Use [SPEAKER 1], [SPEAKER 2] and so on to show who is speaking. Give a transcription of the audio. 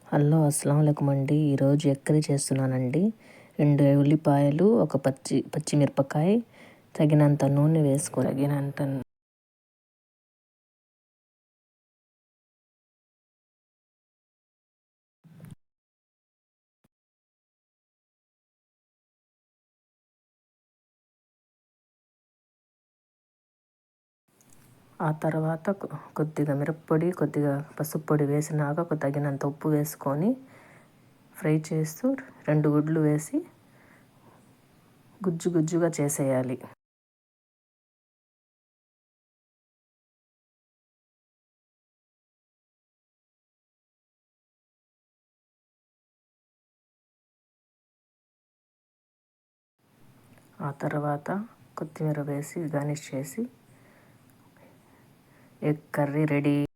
[SPEAKER 1] Hello అస్సలాముఅలైకుం అండి. ఈరోజు egg curry చేస్తున్నానండి. 2 ఉల్లిపాయలు, ఒక పచ్చిమిరపకాయ, తగినంత నూనె వేసుకొని ఆ తర్వాత కొద్దిగా మిరప్పొడి, కొద్దిగా పసుపు పొడి వేసినాక తగినంత ఉప్పు వేసుకొని ఫ్రై చేస్తూ 2 గుడ్లు వేసి గుజ్జుగా చేసేయాలి. ఆ తర్వాత కొత్తిమీర వేసి గార్నిష్ చేసి ఎగ్ కర్రీ రెడీ.